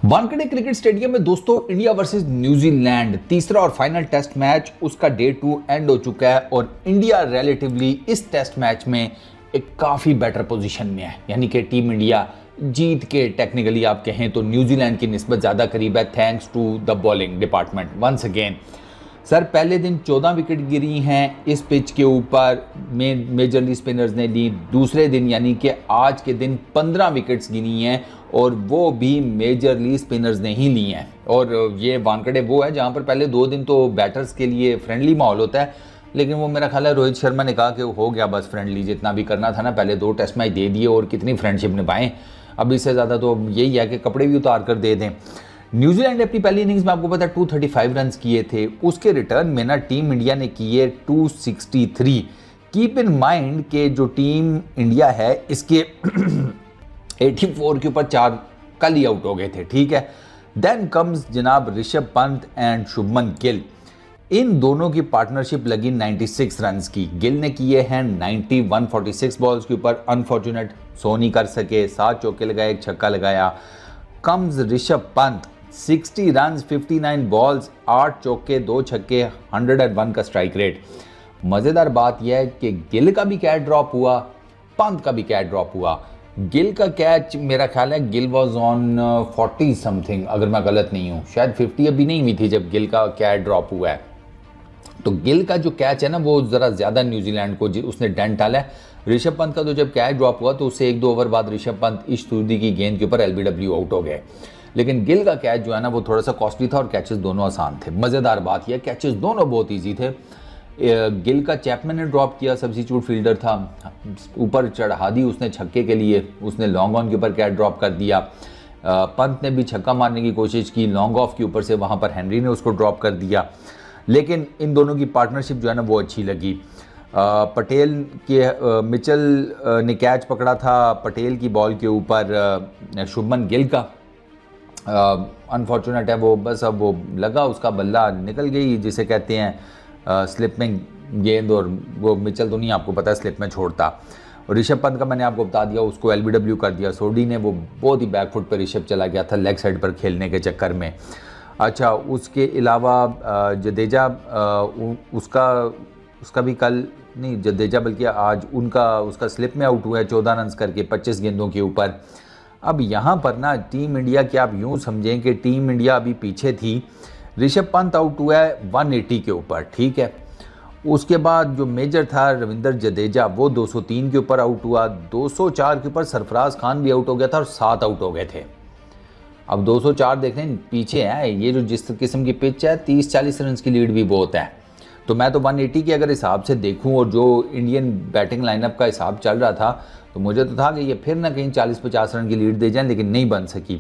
Wankhede cricket stadium में दोस्तों India versus New Zealand तीसरा और फाइनल टेस्ट मैच उसका डे 2 एंड हो चुका है और इंडिया रिलेटिवली इस टेस्ट मैच में एक काफ़ी बेटर पोजीशन में है। यानी कि टीम इंडिया जीत के टेक्निकली आप कहें तो न्यूजीलैंड की निस्बत ज़्यादा करीब है thanks to the bowling department once again. Sir पहले दिन 14 विकेट गिरी हैं इस पिच के ऊपर मेजरली स्पिनर्स ने ली। दूसरे दिन यानी कि आज के दिन 15 विकेट्स गिनी हैं और वो भी मेजरली स्पिनर्स ने ही ली हैं। और ये वानखेड़े वो है जहाँ पर पहले 2 दिन तो बैटर्स के लिए फ्रेंडली माहौल होता है, लेकिन वो मेरा ख्याल है रोहित शर्मा ने कहा कि हो गया बस फ्रेंडली, जितना भी करना था ना पहले 2 टेस्ट मैच दे दिए और कितनी फ्रेंडशिप निभाएं, अब इससे ज़्यादा तो यही है कि कपड़े भी उतार कर दे दें। न्यूजीलैंड ने अपनी पहली इनिंग्स में आपको पता है 235 रन किए थे, उसके रिटर्न में ना टीम इंडिया ने किए 263। कीप इन माइंड कि जो टीम इंडिया है इसके 84 के ऊपर 4 कल ही आउट हो गए थे, ठीक है। देन कम्स जनाब ऋषभ पंत एंड शुभमन गिल, इन दोनों की पार्टनरशिप लगी 96 रन की। गिल ने किए हैं 90 146 बॉल्स के ऊपर, अनफॉर्चुनेट सो नहीं कर सके, 7 चौके लगाए, एक छक्का लगाया। Comes Rishabh Pant 60 run 59 balls, 8 चौके 2 छक्के, 101 का स्ट्राइक रेट। मज़ेदार बात यह है कि गिल का भी कैच ड्रॉप हुआ, पंत का भी कैच ड्रॉप हुआ। गिल का कैच मेरा ख्याल है गिल वॉज ऑन 40 समथिंग, अगर मैं गलत नहीं हूँ, शायद 50 अभी नहीं हुई थी जब गिल का कैच ड्रॉप हुआ है। तो गिल का जो कैच है ना वो ज़रा ज़्यादा न्यूजीलैंड को उसने डेंट डाला है। ऋषभ पंत का तो जब कैच ड्रॉप हुआ तो उससे 1-2 ओवर बाद ऋषभ पंत इश्तुर्दी की गेंद के ऊपर एलबीडब्ल्यू आउट हो गए, लेकिन गिल का कैच जो है ना वो थोड़ा सा कॉस्टली था और कैचेस दोनों आसान थे। मज़ेदार बात यह कैचेस दोनों बहुत ईजी थे। गिल का चैपमैन ने ड्रॉप किया, सब्स्टिट्यूट फील्डर था, ऊपर चढ़ा दी उसने छक्के के लिए, उसने लॉन्ग ऑन के ऊपर कैच ड्रॉप कर दिया। पंत ने भी छक्का मारने की कोशिश की लॉन्ग ऑफ के ऊपर से, वहाँ पर हेनरी ने उसको ड्रॉप कर दिया, लेकिन इन दोनों की पार्टनरशिप जो है ना वो अच्छी लगी। पटेल के मिचेल ने कैच पकड़ा था पटेल की बॉल के ऊपर शुभमन गिल का, अनफॉर्चुनेट है वो, बस अब वो लगा उसका बल्ला निकल गई जिसे कहते हैं स्लिप में गेंद, और वो मिचेल तो नहीं आपको पता है स्लिप में छोड़ता। और ऋषभ पंत का मैंने आपको बता दिया, उसको एलबीडब्ल्यू कर दिया सोडी ने, वो बहुत ही बैकफुट पर ऋषभ चला गया था लेग साइड पर खेलने के चक्कर में। अच्छा उसके अलावा जडेजा उसका भी कल नहीं, जडेजा बल्कि आज उसका स्लिप में आउट हुआ है 14 रन करके 25 गेंदों के ऊपर। अब यहाँ पर ना टीम इंडिया की आप यूँ समझें कि टीम इंडिया अभी पीछे थी, ऋषभ पंत आउट हुआ है 180 के ऊपर, ठीक है। उसके बाद जो मेजर था रविंद्र जडेजा वो 203 के ऊपर आउट हुआ, 204 के ऊपर सरफराज खान भी आउट हो गया था और 7 आउट हो गए थे। अब 204 देख लें पीछे है, ये जो जिस किस्म की पिच है 30-40 रन की लीड भी बहुत है। तो मैं तो 180 के अगर हिसाब से देखूं और जो इंडियन बैटिंग लाइनअप का हिसाब चल रहा था तो मुझे तो था कि ये फिर ना कहीं 40-50 रन की लीड दे जाएं, लेकिन नहीं बन सकी।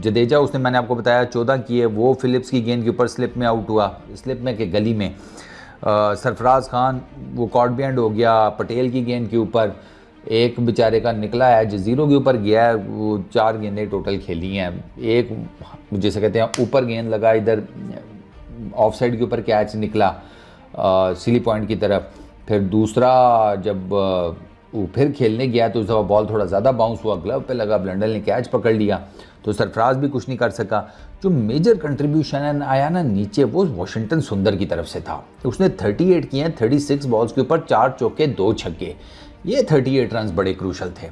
जडेजा उसने मैंने आपको बताया 14 किए, वो फिलिप्स की गेंद के ऊपर स्लिप में आउट हुआ, स्लिप में के गली में। सरफराज खान वो कॉर्ड बैंड हो गया पटेल की गेंद के ऊपर, एक बेचारे का निकला है जो 0 के ऊपर गया है, वो 4 गेंदें टोटल खेली हैं। एक जैसे कहते हैं ऊपर गेंद लगा, इधर ऑफ साइड के ऊपर कैच निकला सिली पॉइंट की तरफ। फिर दूसरा जब वो फिर खेलने गया तो उस दफ़ा बॉल थोड़ा ज़्यादा बाउंस हुआ, ग्लव पे लगा, ब्लंडल ने कैच पकड़ लिया, तो सरफराज भी कुछ नहीं कर सका। जो मेजर कंट्रीब्यूशन आया ना नीचे वो वाशिंगटन सुंदर की तरफ से था, उसने 38 किए हैं 36 बॉल्स के ऊपर, 4 चौके 2 छक्के, ये 38 रन्स बड़े क्रूशल थे।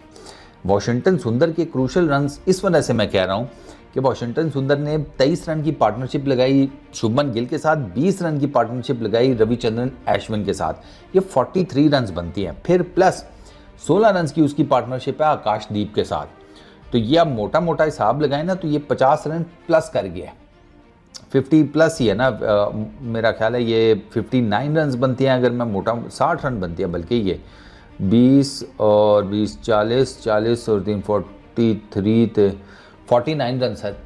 वाशिंगटन सुंदर के क्रूशल रन्स इस वजह से मैं कह रहा हूँ कि वाशिंगटन सुंदर ने 23 रन की पार्टनरशिप लगाई शुभमन गिल के साथ, 20 रन की पार्टनरशिप लगाई रविचंद्रन अश्विन के साथ, ये 43 रन्स बनती हैं। फिर प्लस 16 रन की उसकी पार्टनरशिप है आकाशदीप के साथ, तो ये आप मोटा मोटा हिसाब लगाएं ना तो ये 50 रन प्लस कर गया, 50 प्लस ही है ना, मेरा ख्याल है ये 59 रन बनती हैं, अगर मैं मोटा 60 रन बनती है बल्कि, ये 20 और 20 40 और 3 43 थे 49 रन सर,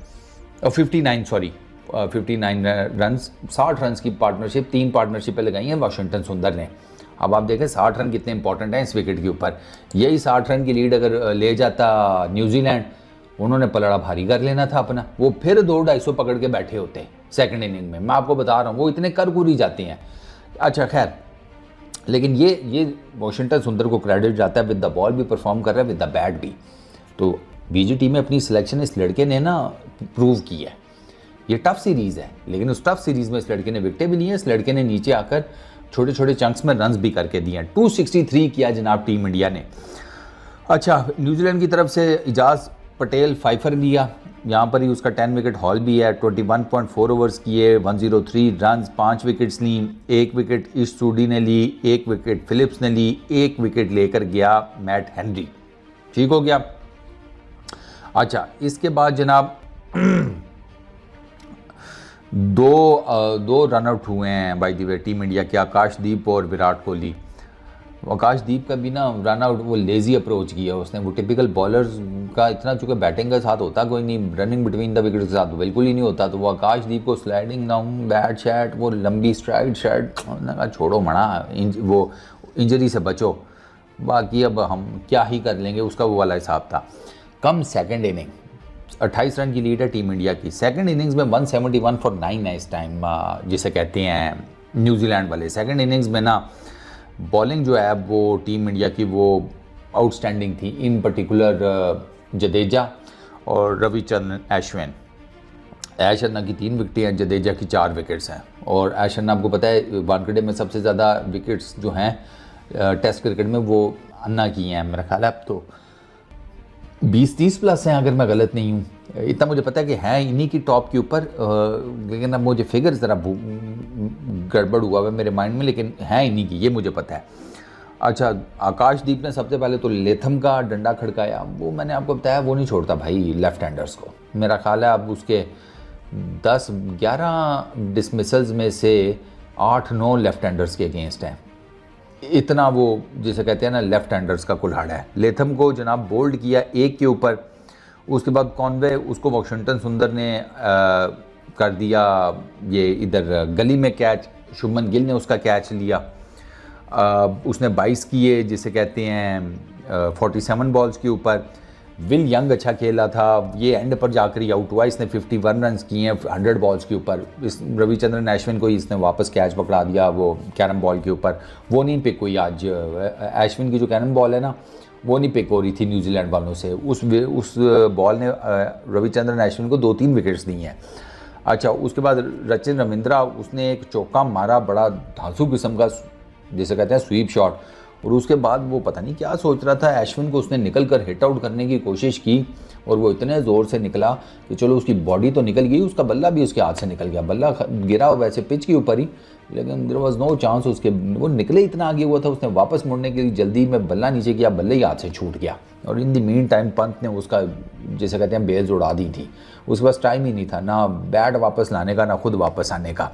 और 59 सॉरी 59 रन, 60 रन की पार्टनरशिप 3 पार्टनरशिपें लगाई हैं वाशिंगटन सुंदर ने। अब आप देखें 60 रन कितने इंपॉर्टेंट हैं इस विकेट के ऊपर, यही 60 रन की लीड अगर ले जाता न्यूजीलैंड, उन्होंने पलड़ा भारी कर लेना था अपना, वो फिर 200-250 पकड़ के बैठे होते सेकंड इनिंग में, मैं आपको बता रहा हूँ वो इतने कर कुरी जाती हैं। अच्छा खैर, लेकिन ये वाशिंगटन सुंदर को क्रेडिट जाता है, विद द बॉल भी परफॉर्म कर रहा है, विद द बैट भी। तो बीजीटी में अपनी सिलेक्शन इस लड़के ने ना प्रूव की है। ये टफ सीरीज़ है, लेकिन उस टफ सीरीज़ में इस लड़के ने विकेटें भी ली हैं, इस लड़के ने नीचे आकर छोटे छोटे चंक्स में रन्स भी करके दिए हैं। 263 किया जनाब टीम इंडिया ने। अच्छा, न्यूजीलैंड की तरफ से इजाज़ पटेल फाइफर लिया, यहाँ पर ही उसका 10 विकेट हॉल भी है। 21.4 ओवर्स किए, 103 रन्स, 5 विकेट्स ली, 1 विकेट ईस्ट सूडी ने ली, 1 विकेट फिलिप्स ने ली, 1 विकेट लेकर गया मैट हेनरी। ठीक हो गया। अच्छा, इसके बाद जनाब दो रन आउट हुए हैं by the way team India के, आकाशदीप और विराट कोहली। आकाशदीप का भी ना रन आउट वो लेजी अप्रोच किया उसने, वो टिपिकल बॉलर्स का इतना, चूँकि बैटिंग के साथ होता कोई नहीं, रनिंग बिटवीन द विकेट के साथ बिल्कुल ही नहीं होता, तो वो आकाशदीप को स्लाइडिंग डाउन बैट शैट, वो लंबी स्ट्राइड शैट, उन्होंने कहा छोड़ो मना, वो इंजरी से बचो, बाकी अब हम क्या ही कर लेंगे, उसका वो वाला हिसाब था। कम सेकेंड इनिंग 28 रन की लीड है टीम इंडिया की। सेकंड इनिंग्स में 171 फॉर 9 है इस टाइम, जिसे कहते हैं न्यूजीलैंड वाले। सेकंड इनिंग्स में ना बॉलिंग जो है वो टीम इंडिया की वो आउटस्टैंडिंग थी, इन पर्टिकुलर जडेजा और रविचंद्रन अश्विन। ऐशरना की 3 विकेटें हैं, जडेजा की 4 विकेट्स हैं। और ऐशरना आपको पता है वानखेड़े में सबसे ज़्यादा विकेट्स जो हैं टेस्ट क्रिकेट में वो अन्ना की हैं, मेरा ख्याल है अब तो 20-30 प्लस हैं अगर मैं गलत नहीं हूँ। इतना मुझे पता है कि हैं इन्हीं की टॉप के ऊपर, लेकिन अब मुझे फिगर ज़रा गड़बड़ हुआ है मेरे माइंड में, लेकिन हैं इन्हीं की, ये मुझे पता है। अच्छा, आकाशदीप ने सबसे पहले तो लेथम का डंडा खड़काया, वो मैंने आपको बताया वो नहीं छोड़ता भाई लेफ़्ट हैंडर्स को। मेरा ख्याल है अब उसके 10-11 डिसमिसल्स में से 8-9 लेफ़्ट हैंडर्स के अगेंस्ट हैं। इतना वो जिसे कहते हैं ना लेफ़्ट हैंडर्स का कुल्हाड़ा है। लेथम को जनाब बोल्ड किया 1 के ऊपर, उसके बाद कॉनवे उसको वाशिंगटन सुंदर ने कर दिया ये इधर गली में कैच, शुभमन गिल ने उसका कैच लिया। उसने 22 किए जिसे कहते हैं 47 बॉल्स के ऊपर। विल यंग अच्छा खेला था, ये एंड पर जाकर ही आउट हुआ, इसने 51 रन किए हैं 100 बॉल्स के ऊपर। इस रविचंद्रन अश्विन को इसने वापस कैच पकड़ा दिया वो कैरम बॉल के ऊपर, वो नहीं पिक हुई आज। अश्विन की जो कैरम बॉल है ना वो नहीं पिक हो रही थी न्यूजीलैंड वालों से, उस बॉल ने रविचंद्रन अश्विन को 2-3 विकेट्स दी हैं। अच्छा, उसके बाद रचिन रविंद्रा उसने एक चौका मारा, बड़ा धांसू किस्म का जिसे कहते हैं स्वीप शॉट, और उसके बाद वो पता नहीं क्या सोच रहा था, अश्विन को उसने निकल कर हिट आउट करने की कोशिश की और वो इतने ज़ोर से निकला कि चलो उसकी बॉडी तो निकल गई, उसका बल्ला भी उसके हाथ से निकल गया। बल्ला गिरा वैसे पिच के ऊपर ही, लेकिन देयर वाज नो चांस उसके, वो निकले इतना आगे हुआ था, उसने वापस मुड़ने की जल्दी में बल्ला नीचे किया, बल्ले ही हाथ से छूट गया और in the mean time Pant ने उसका जिसे कहते हैं बेल्स उड़ा दी थी। उसके पास टाइम ही नहीं था ना बैट वापस लाने का ना खुद वापस आने का।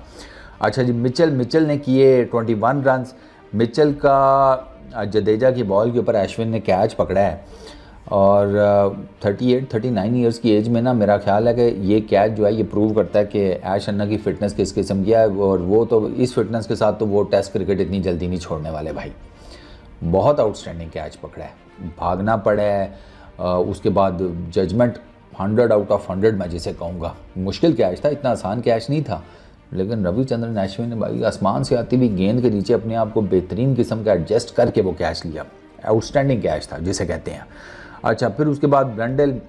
अच्छा जी, मिचेल ने किए 21 रन। मिचेल का जडेजा की बॉल के ऊपर अश्विन ने कैच पकड़ा है और 38-39 ईयर्स की एज में ना मेरा ख्याल है कि ये कैच जो है ये प्रूव करता है कि ऐश अन्ना की फ़िटनेस किस किस्म की है, और वो तो इस फिटनेस के साथ तो वो टेस्ट क्रिकेट इतनी जल्दी नहीं छोड़ने वाले भाई। बहुत आउटस्टैंडिंग कैच पकड़ा है, भागना पड़ा है, उसके बाद जजमेंट 100 आउट ऑफ 100 मैं जिसे कहूँगा। मुश्किल कैच था, इतना आसान कैच नहीं था, लेकिन रविचंद्रन अश्विन ने भाई आसमान से आती हुई गेंद के नीचे अपने आप को बेहतरीन किस्म का एडजस्ट करके वो कैच लिया। आउटस्टैंडिंग कैच था जिसे कहते हैं। अच्छा, फिर उसके बाद ब्रंडेल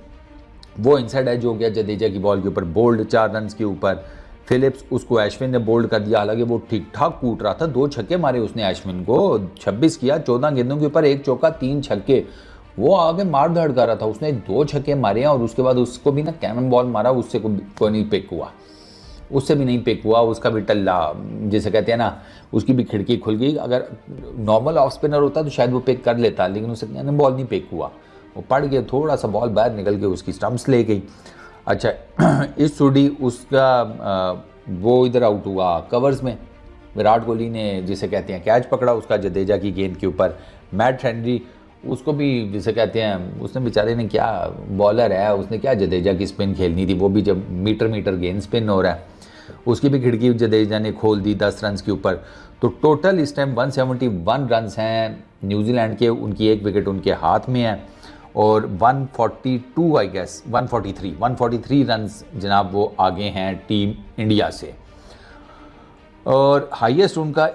वो इनसाइड एज हो गया जडेजा की बॉल के ऊपर, बोल्ड 4 रन के ऊपर। फिलिप्स उसको अश्विन ने बोल्ड कर दिया, हालांकि वो ठीक ठाक कूट रहा था, 2 छक्के मारे उसने अश्विन को, 26 किया 14 गेंदों के ऊपर, 1 चौका 3 छक्के, वो आगे मार धाड़ कर रहा था। उसने 2 छक्के मारे हैं और उसके बाद उसको भी ना कैनन बॉल मारा, उससे कोई नहीं पिक हुआ, उससे भी नहीं पिक हुआ, उसका भी टल्ला जिसे कहते हैं ना उसकी भी खिड़की खुल गई। अगर नॉर्मल ऑफ स्पिनर होता तो शायद वो पिक कर लेता, लेकिन उससे कैनन बॉल नहीं पिक हुआ, वो पड़ गया, थोड़ा सा बॉल बाहर निकल के उसकी स्टंप्स ले गई। अच्छा, इस सूडी उसका वो इधर आउट हुआ कवर्स में, विराट कोहली ने जिसे कहते हैं कैच पकड़ा उसका जडेजा की गेंद के ऊपर। मैट हेनरी उसको भी जिसे कहते हैं, उसने बेचारे ने क्या, बॉलर है उसने क्या जडेजा की स्पिन खेलनी थी, वो भी जब मीटर गेंद स्पिन हो रहा है, उसकी भी खिड़की जडेजा ने खोल दी 10 रन के ऊपर। तो टोटल इस टाइम 171 रन हैं न्यूजीलैंड के, उनकी 1 विकेट उनके हाथ में है और 142 आई गेस 143 रन जनाब वो आगे हैं टीम इंडिया से। और हाईएस्ट उनका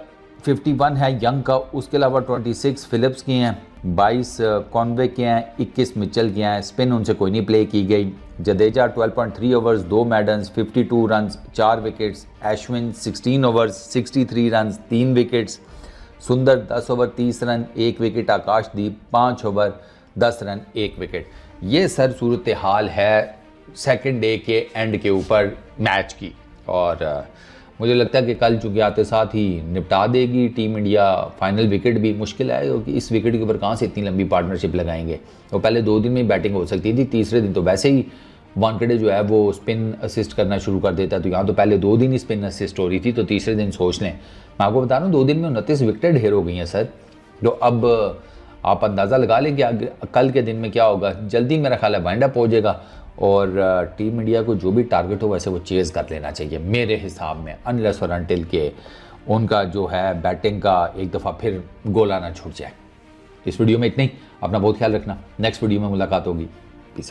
51 है यंग का, उसके अलावा 26 फिलिप्स की हैं 22 कॉन्वे के हैं, 21 मिचेल के हैं, स्पिन उनसे कोई नहीं प्ले की गई। Jadeja 12.3 overs 2 maidens 52 runs 4 wickets. Ashwin 16 overs 63 runs 3 wickets. सुंदर 10 ओवर 30 रन 1 विकेट। आकाशदीप 5 ओवर 10 रन 1 विकेट। ये सर सूरत हाल है सेकंड डे के एंड के ऊपर मैच की, और मुझे लगता है कि कल चूँकि आते साथ ही निपटा देगी टीम इंडिया। फाइनल विकेट भी मुश्किल है क्योंकि इस विकेट के ऊपर कहाँ से इतनी लंबी पार्टनरशिप लगाएंगे। तो पहले 2 दिन में बैटिंग हो सकती थी, तीसरे दिन तो वैसे ही वानखेड़े जो है वो स्पिन असिस्ट करना शुरू कर देता है। तो यहाँ तो पहले 2 दिन ही स्पिन असिस्ट हो रही थी, तो तीसरे दिन सोच लें। मैं आपको बता रहा हूँ 2 दिन में 29 विकेट ढेर हो गई हैं सर। तो अब आप अंदाज़ा लगा लें कि कल के दिन में क्या होगा। जल्दी मेरा ख्याल है वाइंड अप हो जाएगा और टीम इंडिया को जो भी टारगेट हो वैसे वो चेज़ कर लेना चाहिए मेरे हिसाब में, अनलेस और अनटिल के उनका जो है बैटिंग का एक दफ़ा फिर गोला ना छूट जाए। इस वीडियो में इतना ही। अपना बहुत ख्याल रखना। नेक्स्ट वीडियो में मुलाकात होगी। Peace out.